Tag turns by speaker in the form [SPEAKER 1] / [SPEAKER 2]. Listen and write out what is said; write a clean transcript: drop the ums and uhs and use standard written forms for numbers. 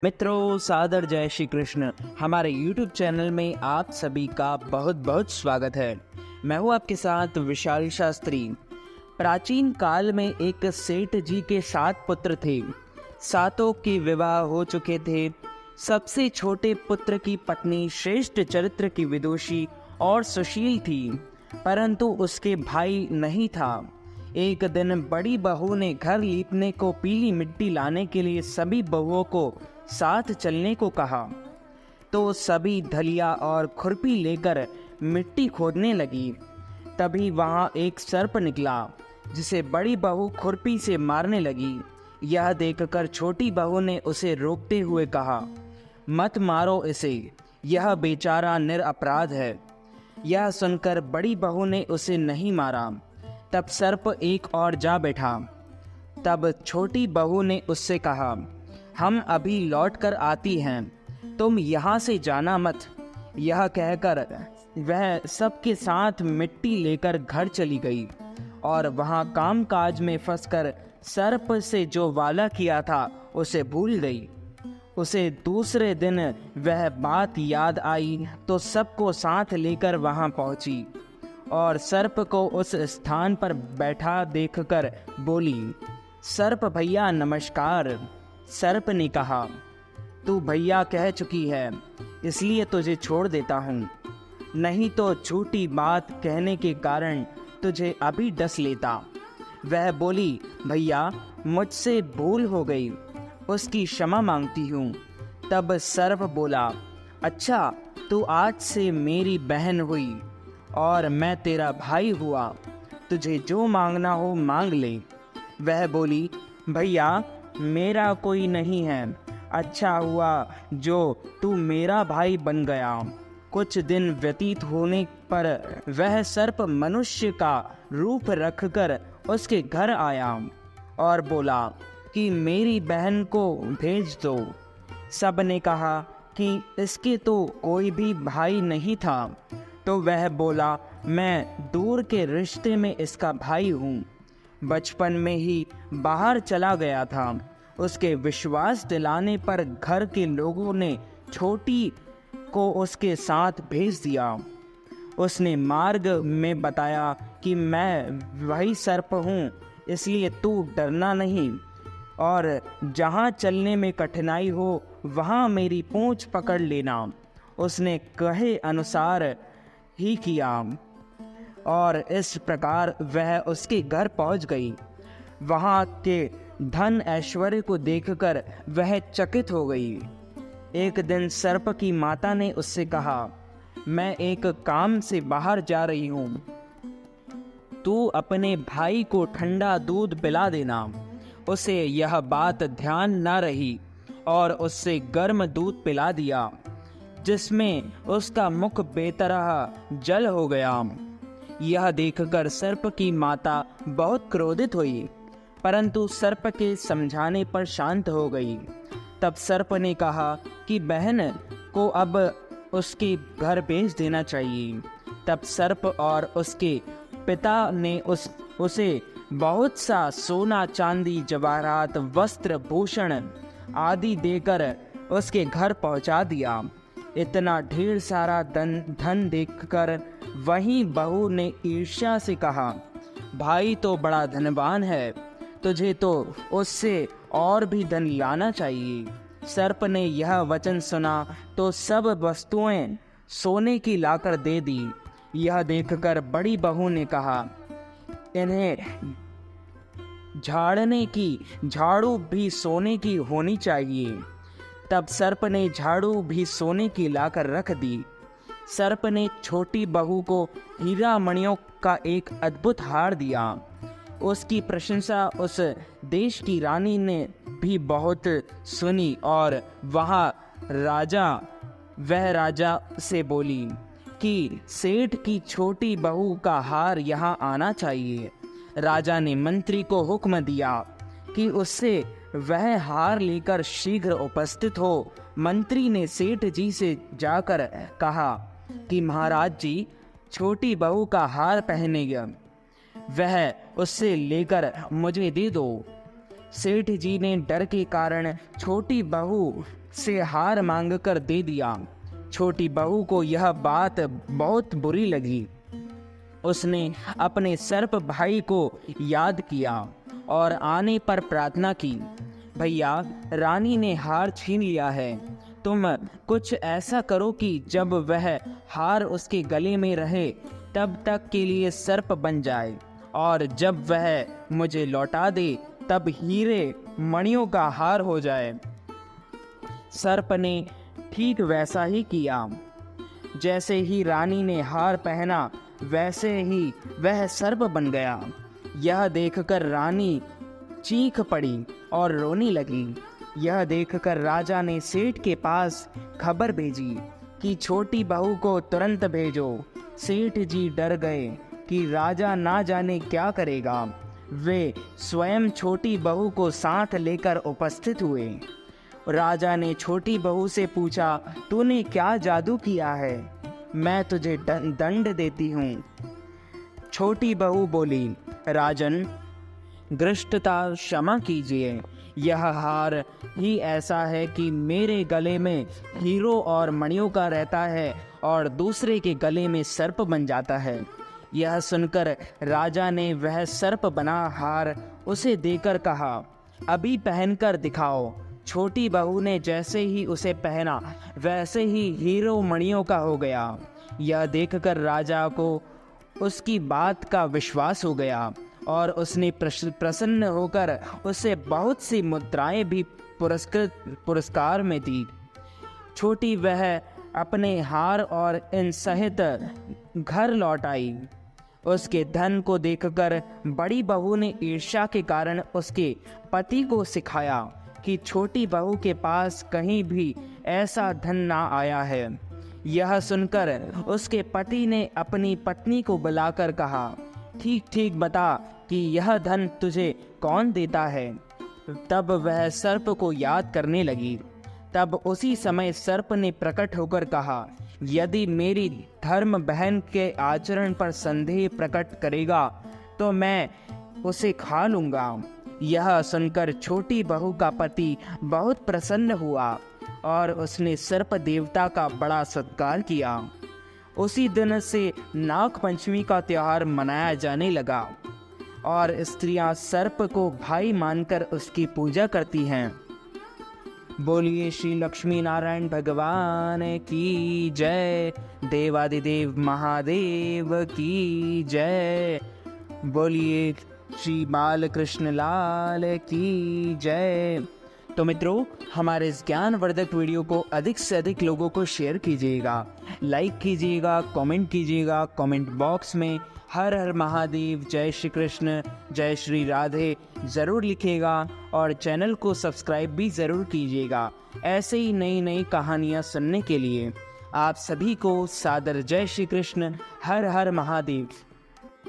[SPEAKER 1] मित्रों, सादर जय श्री कृष्ण। हमारे YouTube चैनल में आप सभी का बहुत बहुत स्वागत है। मैं हूँ आपके साथ विशाल शास्त्री। प्राचीन काल में एक सेठ जी के 7 पुत्र थे। सातों के विवाह हो चुके थे। सबसे छोटे पुत्र की पत्नी श्रेष्ठ चरित्र की विदुषी और सुशील थी, परंतु उसके भाई नहीं था। एक दिन बड़ी बहू ने घर लीपने को पीली मिट्टी लाने के लिए सभी बहुओं को साथ चलने को कहा, तो सभी धलिया और खुरपी लेकर मिट्टी खोदने लगी। तभी वहां एक सर्प निकला, जिसे बड़ी बहू खुरपी से मारने लगी। यह देखकर छोटी बहू ने उसे रोकते हुए कहा, मत मारो इसे, यह बेचारा निरपराध है। यह सुनकर बड़ी बहू ने उसे नहीं मारा। तब सर्प एक और जा बैठा। तब छोटी बहू ने उससे कहा, हम अभी लौट कर आती हैं, तुम यहाँ से जाना मत। यह कहकर वह सबके साथ मिट्टी लेकर घर चली गई और वहाँ कामकाज में फंसकर सर्प से जो वादा किया था उसे भूल गई। उसे दूसरे दिन वह बात याद आई तो सबको साथ लेकर वहाँ पहुँची और सर्प को उस स्थान पर बैठा देखकर बोली, सर्प भैया नमस्कार। सर्प ने कहा, तू भैया कह चुकी है, इसलिए तुझे छोड़ देता हूँ, नहीं तो झूठी बात कहने के कारण तुझे अभी डस लेता। वह बोली, भैया मुझसे भूल हो गई, उसकी क्षमा मांगती हूँ। तब सर्प बोला, अच्छा तू आज से मेरी बहन हुई और मैं तेरा भाई हुआ, तुझे जो मांगना हो मांग ले। वह बोली, भैया मेरा कोई नहीं है, अच्छा हुआ जो तू मेरा भाई बन गया। कुछ दिन व्यतीत होने पर वह सर्प मनुष्य का रूप रखकर उसके घर आया और बोला कि मेरी बहन को भेज दो। सब ने कहा कि इसके तो कोई भी भाई नहीं था, तो वह बोला, मैं दूर के रिश्ते में इसका भाई हूँ, बचपन में ही बाहर चला गया था। उसके विश्वास दिलाने पर घर के लोगों ने छोटी को उसके साथ भेज दिया। उसने मार्ग में बताया कि मैं वही सर्प हूँ, इसलिए तू डरना नहीं और जहाँ चलने में कठिनाई हो वहाँ मेरी पूँछ पकड़ लेना। उसने कहे अनुसार ही किया और इस प्रकार वह उसके घर पहुंच गई। वहां के धन ऐश्वर्य को देखकर वह चकित हो गई। एक दिन सर्प की माता ने उससे कहा, मैं एक काम से बाहर जा रही हूँ, तू अपने भाई को ठंडा दूध पिला देना। उसे यह बात ध्यान न रही और उससे गर्म दूध पिला दिया, जिसमें उसका मुख बेतरह जल हो गया। यह देखकर सर्प की माता बहुत क्रोधित हुई, परंतु सर्प के समझाने पर शांत हो गई। तब सर्प ने कहा कि बहन को अब उसके घर भेज देना चाहिए। तब सर्प और उसके पिता ने उसे बहुत सा सोना चांदी जवाहरात वस्त्र भूषण आदि देकर उसके घर पहुंचा दिया। इतना ढेर सारा धन देखकर वहीं बहू ने ईर्ष्या से कहा, भाई तो बड़ा धनवान है, तुझे तो उससे और भी धन लाना चाहिए। सर्प ने यह वचन सुना तो सब वस्तुएं सोने की लाकर दे दी। यह देखकर बड़ी बहू ने कहा, इन्हें झाड़ने की झाड़ू भी सोने की होनी चाहिए। तब सर्प ने झाड़ू भी सोने की लाकर रख दी। सर्प ने छोटी बहू को हीरा मणियों का एक अद्भुत हार दिया। उसकी प्रशंसा उस देश की रानी ने भी बहुत सुनी और वह राजा से बोली कि सेठ की छोटी बहू का हार यहाँ आना चाहिए। राजा ने मंत्री को हुक्म दिया कि उससे वह हार लेकर शीघ्र उपस्थित हो। मंत्री ने सेठ जी से जाकर कहा कि महाराज जी, छोटी बहू का हार पहनेगा, वह उससे लेकर मुझे दे दो। सेठ जी ने डर के कारण छोटी बहू से हार मांगकर दे दिया। छोटी बहू को यह बात बहुत बुरी लगी। उसने अपने सर्प भाई को याद किया और आने पर प्रार्थना की, भैया, रानी ने हार छीन लिया है। तुम कुछ ऐसा करो कि जब वह हार उसके गले में रहे तब तक के लिए सर्प बन जाए, और जब वह मुझे लौटा दे तब हीरे मणियों का हार हो जाए। सर्प ने ठीक वैसा ही किया। जैसे ही रानी ने हार पहना वैसे ही वह सर्प बन गया। यह देखकर रानी चीख पड़ी और रोने लगी। यह देखकर राजा ने सेठ के पास खबर भेजी कि छोटी बहू को तुरंत भेजो। सेठ जी डर गए कि राजा ना जाने क्या करेगा। वे स्वयं छोटी बहू को साथ लेकर उपस्थित हुए। राजा ने छोटी बहू से पूछा, तूने क्या जादू किया है? मैं तुझे दंड देती हूँ। छोटी बहू बोली, राजन, गृष्टता क्षमा कीजिए। यह हार ही ऐसा है कि मेरे गले में हीरो और मणियों का रहता है और दूसरे के गले में सर्प बन जाता है। यह सुनकर राजा ने वह सर्प बना हार उसे देकर कहा, अभी पहनकर दिखाओ। छोटी बहू ने जैसे ही उसे पहना वैसे ही हीरो मणियों का हो गया। यह देखकर राजा को उसकी बात का विश्वास हो गया और उसने प्रसन्न होकर उसे बहुत सी मुद्राएं भी पुरस्कार में दी। छोटी वह अपने हार और इन सहित घर लौट आई। उसके धन को देखकर बड़ी बहू ने ईर्ष्या के कारण उसके पति को सिखाया कि छोटी बहू के पास कहीं भी ऐसा धन ना आया है। यह सुनकर उसके पति ने अपनी पत्नी को बुलाकर कहा, ठीक ठीक बता कि यह धन तुझे कौन देता है। तब वह सर्प को याद करने लगी। तब उसी समय सर्प ने प्रकट होकर कहा, यदि मेरी धर्म बहन के आचरण पर संदेह प्रकट करेगा तो मैं उसे खा लूँगा। यह सुनकर छोटी बहू का पति बहुत प्रसन्न हुआ और उसने सर्प देवता का बड़ा सत्कार किया। उसी दिन से नाग पंचमी का त्यौहार मनाया जाने लगा और स्त्रियां सर्प को भाई मानकर उसकी पूजा करती हैं। बोलिए श्री लक्ष्मी नारायण भगवान की जय। देवादिदेव महादेव की जय। बोलिए श्री बालकृष्ण लाल की जय। तो मित्रों, हमारे इस ज्ञानवर्धक वीडियो को अधिक से अधिक लोगों को शेयर कीजिएगा, लाइक कीजिएगा, कमेंट कीजिएगा। कमेंट बॉक्स में हर हर महादेव, जय श्री कृष्ण, जय श्री राधे ज़रूर लिखिएगा और चैनल को सब्सक्राइब भी ज़रूर कीजिएगा ऐसे ही नई नई कहानियाँ सुनने के लिए। आप सभी को सादर जय श्री कृष्ण, हर हर महादेव।